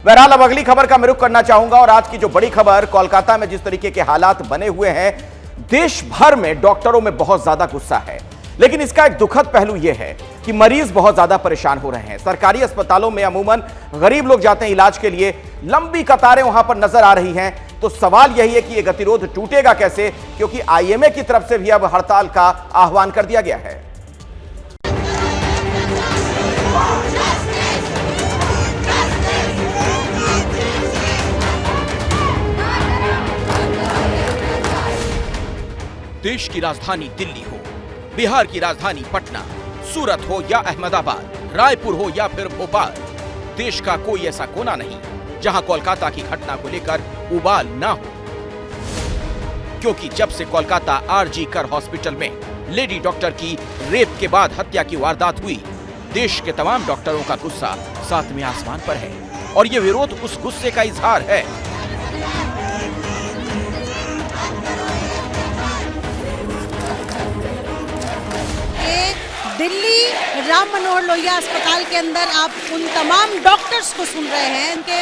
बहरहाल अब अगली खबर का मैं रुख करना चाहूंगा और आज की जो बड़ी खबर, कोलकाता में जिस तरीके के हालात बने हुए हैं, देश भर में डॉक्टरों में बहुत ज्यादा गुस्सा है। लेकिन इसका एक दुखद पहलू यह है कि मरीज बहुत ज्यादा परेशान हो रहे हैं। सरकारी अस्पतालों में अमूमन गरीब लोग जाते हैं इलाज के लिए, लंबी कतारें वहां पर नजर आ रही हैं। तो सवाल यही है कि यह गतिरोध टूटेगा कैसे, क्योंकि आईएमए की तरफ से भी अब हड़ताल का आह्वान कर दिया गया है। देश की राजधानी दिल्ली हो, बिहार की राजधानी पटना, सूरत हो या अहमदाबाद, रायपुर हो या फिर भोपाल, देश का कोई ऐसा कोना नहीं जहां कोलकाता की घटना को लेकर उबाल ना हो। क्योंकि जब से कोलकाता आरजी कर हॉस्पिटल में लेडी डॉक्टर की रेप के बाद हत्या की वारदात हुई, देश के तमाम डॉक्टरों का गुस्सा सातवें आसमान पर है और ये विरोध उस गुस्से का इजहार है। दिल्ली राम मनोहर लोहिया अस्पताल के अंदर आप उन तमाम डॉक्टर्स को सुन रहे हैं। इनके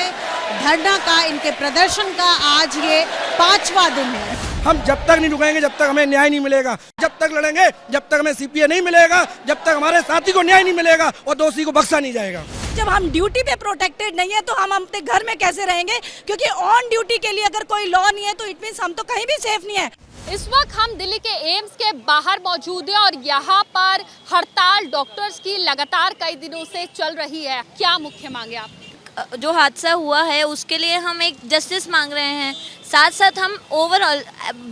धरना का, इनके प्रदर्शन का आज ये 5वां दिन है। हम जब तक नहीं रुकेंगे जब तक हमें न्याय नहीं मिलेगा, जब तक लड़ेंगे जब तक हमें सीपीए नहीं मिलेगा, जब तक हमारे साथी को न्याय नहीं मिलेगा और दोषी को बख्शा नहीं जाएगा। जब हम ड्यूटी पे प्रोटेक्टेड नहीं है तो हम अपने घर में कैसे रहेंगे? क्योंकि ऑन ड्यूटी के लिए अगर कोई लॉ नहीं है तो इट मींस हम तो कहीं भी सेफ नहीं है। इस वक्त हम दिल्ली के एम्स के बाहर मौजूद हैं और यहाँ पर हड़ताल डॉक्टर्स की लगातार कई दिनों से चल रही है। क्या मुख्य मांगे आप? जो हादसा हुआ है उसके लिए हम एक जस्टिस मांग रहे हैं। साथ साथ हम ओवरऑल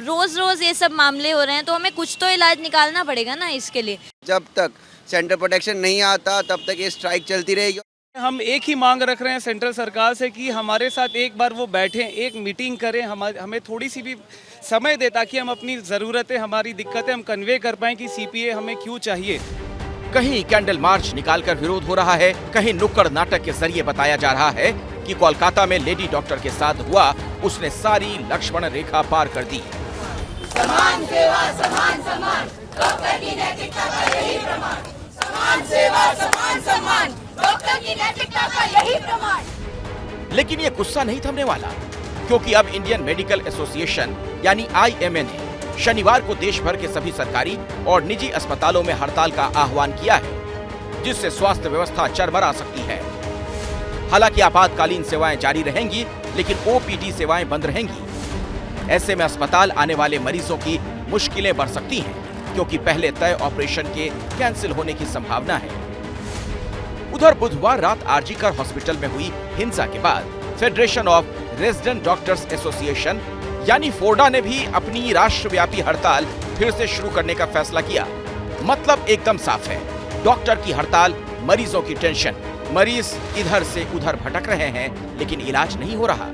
रोज ये सब मामले हो रहे हैं तो हमें कुछ तो इलाज निकालना पड़ेगा ना इसके लिए। जब तक सेंट्रल प्रोटेक्शन नहीं आता तब तक ये स्ट्राइक चलती रहेगी। हम एक ही मांग रख रहे हैं सेंट्रल सरकार से कि हमारे साथ एक बार वो बैठें, एक मीटिंग करें, हमें थोड़ी सी भी समय दे ताकि हम अपनी ज़रूरतें, हमारी दिक्कतें हम कन्वे कर पाएं कि सीपीए हमें क्यों चाहिए। कहीं कैंडल मार्च निकालकर विरोध हो रहा है, कहीं नुक्कड़ नाटक के जरिए बताया जा रहा है कि कोलकाता में लेडी डॉक्टर के साथ हुआ उसने सारी लक्ष्मण रेखा पार कर दी। समान सेवा समान सम्मान, डॉक्टर की नैतिकता का यही प्रमाण। समान सेवा समान सम्मान, डॉक्टर की नैतिकता का यही प्रमाण। लेकिन ये गुस्सा नहीं थमने वाला, क्योंकि अब इंडियन मेडिकल एसोसिएशन यानी आईएमए ने शनिवार को देश भर के सभी सरकारी और निजी अस्पतालों में हड़ताल का आह्वान किया है, जिससे स्वास्थ्य व्यवस्था चरमरा सकती है। हालांकि आपातकालीन सेवाएं जारी रहेंगी, लेकिन ओपीडी सेवाएं बंद रहेंगी। ऐसे में अस्पताल आने वाले मरीजों की मुश्किलें बढ़ सकती हैं, क्योंकि पहले तय ऑपरेशन के कैंसिल होने की संभावना है। उधर बुधवार रात आरजी कर हॉस्पिटल में हुई हिंसा के बाद federation of resident doctors association यानी फोर्डा ने भी अपनी राष्ट्रव्यापी हड़ताल फिर से शुरू करने का फैसला किया। मतलब एकदम साफ है, डॉक्टर की हड़ताल, मरीजों की टेंशन। मरीज इधर से उधर भटक रहे हैं, लेकिन इलाज नहीं हो रहा।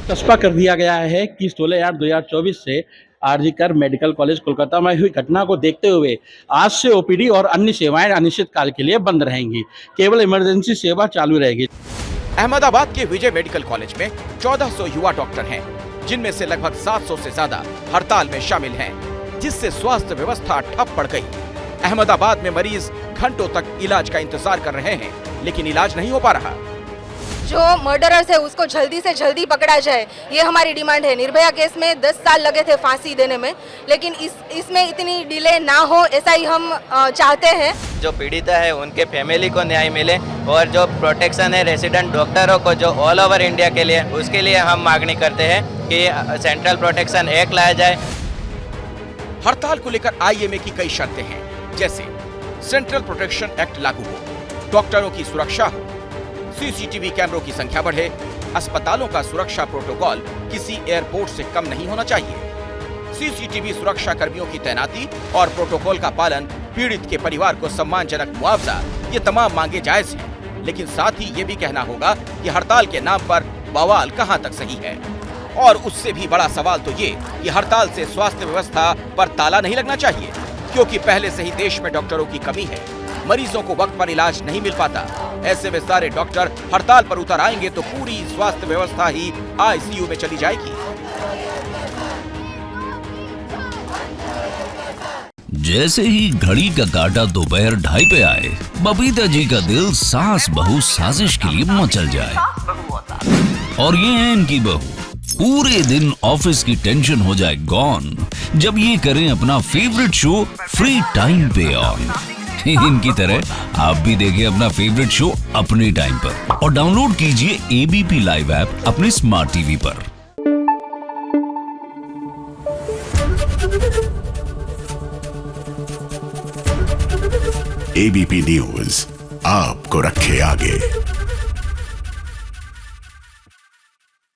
चस्पा कर दिया गया है कि 16/8/2024 से आरजी कर मेडिकल कॉलेज कोलकाता में हुई घटना को देखते हुए आज से ओपीडी और अन्य सेवाएं अनिश्चित काल के लिए बंद रहेंगी। केवल इमरजेंसी सेवा चालू रहेगी। अहमदाबाद के विजय मेडिकल कॉलेज में 1400 युवा डॉक्टर हैं, जिनमें से लगभग 700 से ज्यादा हड़ताल में शामिल हैं, जिससे स्वास्थ्य व्यवस्था ठप पड़ गई। अहमदाबाद में मरीज घंटों तक इलाज का इंतजार कर रहे हैं, लेकिन इलाज नहीं हो पा रहा। जो मर्डरर्स है उसको जल्दी से जल्दी पकड़ा जाए, ये हमारी डिमांड है। निर्भया केस में 10 साल लगे थे फांसी देने में, लेकिन इसमें इतनी डिले ना हो, ऐसा ही हम चाहते हैं। जो पीड़ित है उनके फैमिली को न्याय मिले और जो प्रोटेक्शन है रेसिडेंट डॉक्टरों को जो ऑल ओवर इंडिया के लिए, उसके लिए हम मांगनी करते हैं कि सेंट्रल प्रोटेक्शन एक्ट लाया जाए। हड़ताल को लेकर आईएमए की कई शर्तें हैं, जैसे सेंट्रल प्रोटेक्शन एक्ट लागू हो, डॉक्टरों की सुरक्षा हो, सीसीटीवी कैमरों की संख्या बढ़े, अस्पतालों का सुरक्षा प्रोटोकॉल किसी एयरपोर्ट से कम नहीं होना चाहिए, सीसीटीवी सुरक्षा कर्मियों की तैनाती और प्रोटोकॉल का पालन, पीड़ित के परिवार को सम्मानजनक मुआवजा, ये तमाम मांगे जायज हैं। लेकिन साथ ही ये भी कहना होगा कि हड़ताल के नाम पर बवाल कहां तक सही है। और उससे भी बड़ा सवाल तो ये कि हड़ताल से स्वास्थ्य व्यवस्था पर ताला नहीं लगना चाहिए, क्योंकि पहले से ही देश में डॉक्टरों की कमी है, मरीजों को वक्त पर इलाज नहीं मिल पाता। ऐसे में सारे डॉक्टर हड़ताल पर उतर आएंगे तो पूरी स्वास्थ्य व्यवस्था ही आईसीयू में चली जाएगी। जैसे ही घड़ी का काटा दोपहर 2:30 पे आए, बबीता जी का दिल सास बहू साजिश के लिए मचल जाए। और ये है इनकी बहू, पूरे दिन ऑफिस की टेंशन हो जाए गॉन जब ये करें अपना फेवरेट शो फ्री टाइम पे ऑन। इनकी तरह आप भी देखिए अपना फेवरेट शो अपने टाइम पर और डाउनलोड कीजिए एबीपी लाइव ऐप अपने स्मार्ट टीवी पर। एबीपी न्यूज आपको रखे आगे।